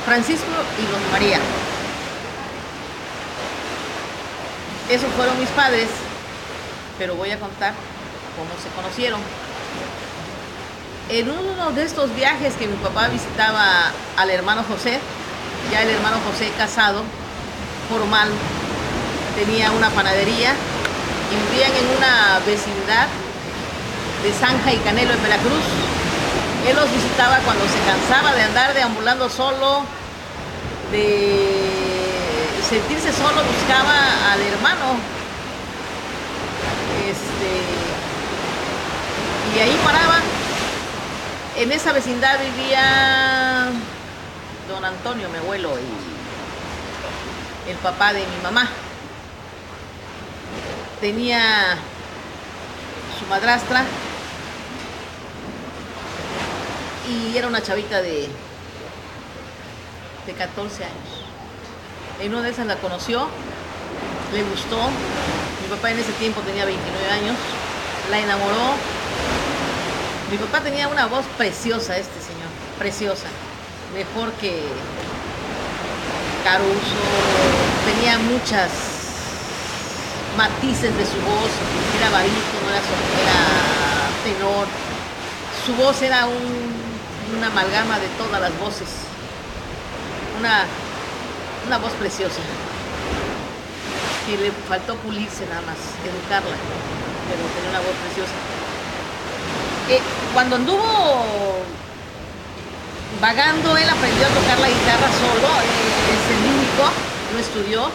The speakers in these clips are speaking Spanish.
Francisco y Luz María. Esos fueron mis padres, pero voy a contar cómo se conocieron. En uno de estos viajes que mi papá visitaba al hermano José, ya el hermano José casado, formal, tenía una panadería y vivían en una vecindad de Zanja y Canelo en Veracruz. Él los visitaba cuando se cansaba de andar deambulando solo, de sentirse solo, buscaba al hermano. Y ahí paraba. En esa vecindad vivía don Antonio, mi abuelo, y el papá de mi mamá. Tenía su madrastra y era una chavita de 14 años. En una de esas la conoció, le gustó. Mi papá en ese tiempo tenía 29 años, la enamoró. Mi papá tenía una voz preciosa, este señor, preciosa, mejor que Caruso, tenía muchas matices de su voz, era barítono, era tenor, su voz era una amalgama de todas las voces, una voz preciosa, que le faltó pulirse nada más, educarla, pero tenía una voz preciosa. Cuando anduvo vagando, él aprendió a tocar la guitarra solo, es el único, no estudió,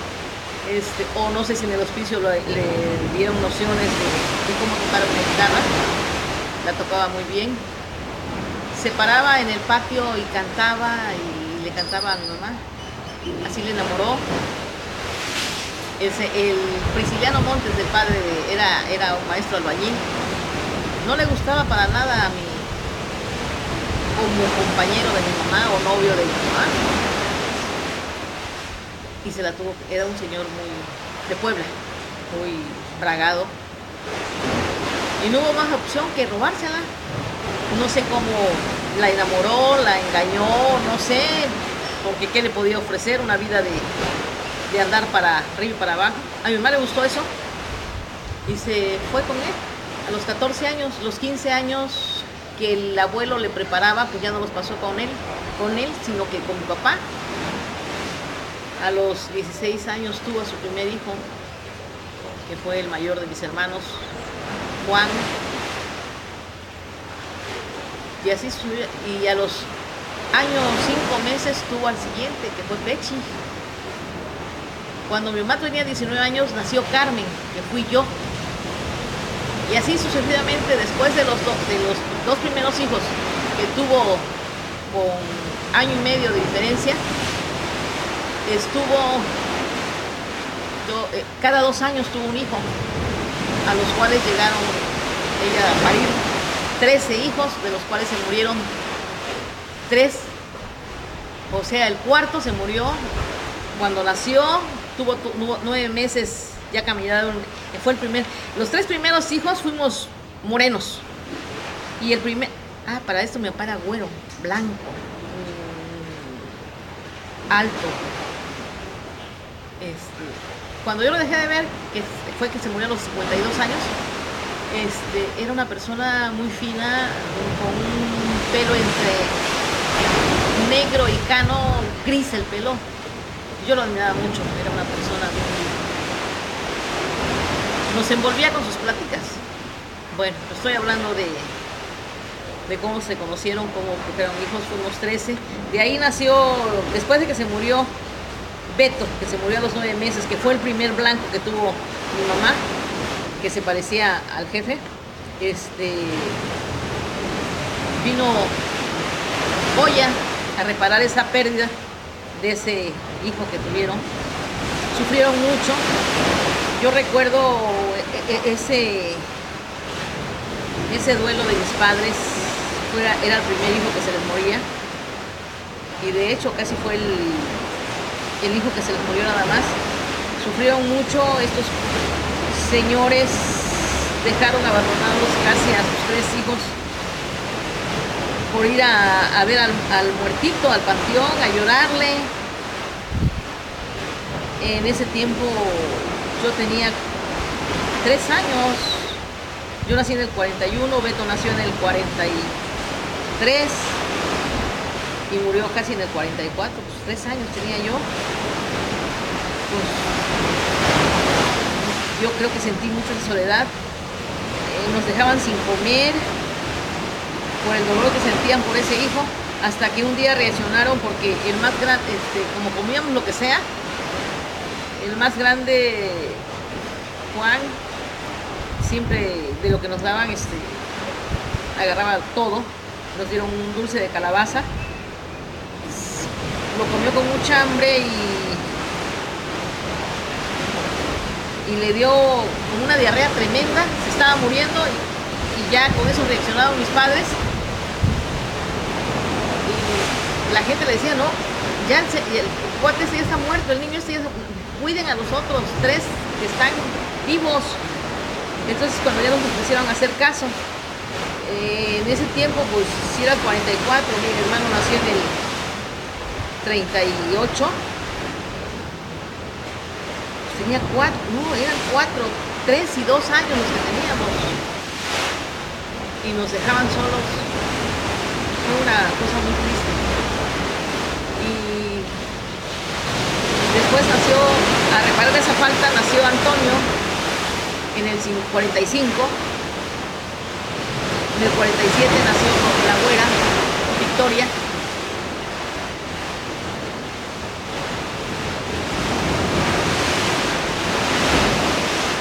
o no sé si en el hospicio le dieron nociones de cómo tocar una guitarra, la tocaba muy bien. Se paraba en el patio y cantaba, y le cantaba a mi mamá, así le enamoró. El Prisciliano Montes, del padre, era un maestro albañil. No le gustaba para nada a mí como compañero de mi mamá o novio de mi mamá. Y se la tuvo, era un señor muy de Puebla, muy bragado. Y no hubo más opción que robársela. No sé cómo la enamoró, la engañó, no sé, porque qué le podía ofrecer, una vida de andar para arriba y para abajo. A mi mamá le gustó eso y se fue con él. A los 14 años, los 15 años que el abuelo le preparaba, pues ya no los pasó con él, sino que con mi papá. A los 16 años tuvo a su primer hijo, que fue el mayor de mis hermanos, Juan. Y así subió, y a los años 5 meses tuvo al siguiente, que fue Pechi. Cuando mi mamá tenía 19 años, nació Carmen, que fui yo. Y así sucesivamente, después de los dos primeros hijos que tuvo con año y medio de diferencia, cada 2 años tuvo un hijo, a los cuales llegaron ella a parir 13 hijos, de los cuales se murieron 3. O sea, el cuarto se murió cuando nació, tuvo 9 meses, ya caminaron, fue el primer. Los 3 primeros hijos fuimos morenos. Y el primer, para esto mi papá era güero, blanco, alto. Cuando yo lo dejé de ver, que fue que se murió a los 52 años, era una persona muy fina, con un pelo entre negro y cano, gris el pelo. Yo lo admiraba mucho, era una persona nos envolvía con sus pláticas. Bueno, estoy hablando de cómo se conocieron, cómo fueron hijos, fuimos 13. De ahí nació, después de que se murió Beto, que se murió a los 9 meses, que fue el primer blanco que tuvo mi mamá, que se parecía al jefe. Vino Oya a reparar esa pérdida de ese hijo que tuvieron. Sufrieron mucho. Yo recuerdo ese duelo de mis padres, era el primer hijo que se les moría, y de hecho casi fue el hijo que se les murió nada más. Sufrieron mucho estos señores, dejaron abandonados casi a sus 3 hijos por ir a ver al muertito, al panteón, a llorarle. En ese tiempo yo tenía 3 años. Yo nací en el 41, Beto nació en el 43 y murió casi en el 44. Pues 3 años tenía yo. Pues yo creo que sentí mucho de soledad. Nos dejaban sin comer por el dolor que sentían por ese hijo, hasta que un día reaccionaron porque el más grande, como comíamos lo que sea, el más grande, Juan, siempre de lo que nos daban, agarraba todo. Nos dieron un dulce de calabaza, lo comió con mucha hambre y le dio como una diarrea tremenda, se estaba muriendo y ya con eso reaccionaron mis padres. Y la gente le decía, no, ya el cuate ya está muerto, el niño cuiden a los otros 3 que están vivos. Entonces cuando ya nos empezaron a hacer caso, en ese tiempo pues si era el 44, mi hermano nació en el 38, tenía 4, no, eran 4, 3 y 2 años los que teníamos y nos dejaban solos. Fue una cosa muy triste. Y después nació, a reparar esa falta, nació Antonio en el 45. En el 47 nació la güera Victoria.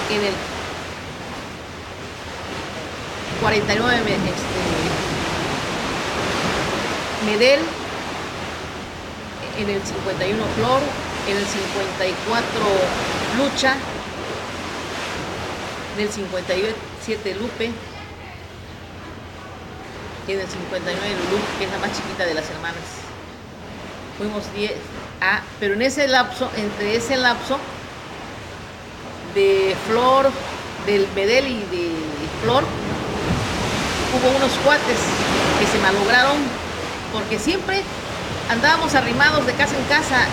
En el 49 Medel, en el 51 Flor, en el 54 Lucha, en el 57 Lupe y en el 59 Lulú, que es la más chiquita de las hermanas. Fuimos 10. Pero en ese lapso, entre ese lapso de Flor, del Medel y de Flor, hubo unos cuates que se malograron porque siempre andábamos arrimados de casa en casa.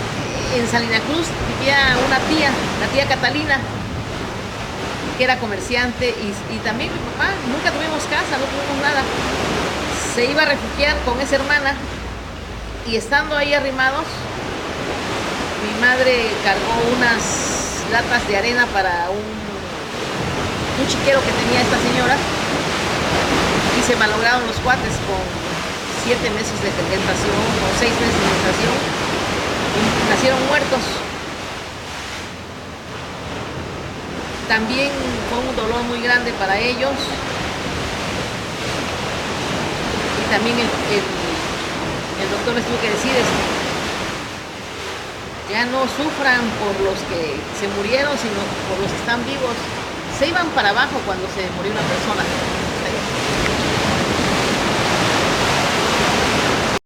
En Salina Cruz vivía una tía, la tía Catalina, que era comerciante, y también mi papá. Nunca tuvimos casa, no tuvimos nada. Se iba a refugiar con esa hermana y estando ahí arrimados, mi madre cargó unas latas de arena para un chiquero que tenía esta señora y se malograron los cuates con 7 meses de gestación o 6 meses de gestación y nacieron muertos. También fue un dolor muy grande para ellos y también el doctor les tuvo que decir ya no sufran por los que se murieron, sino por los que están vivos. Se iban para abajo cuando se murió una persona.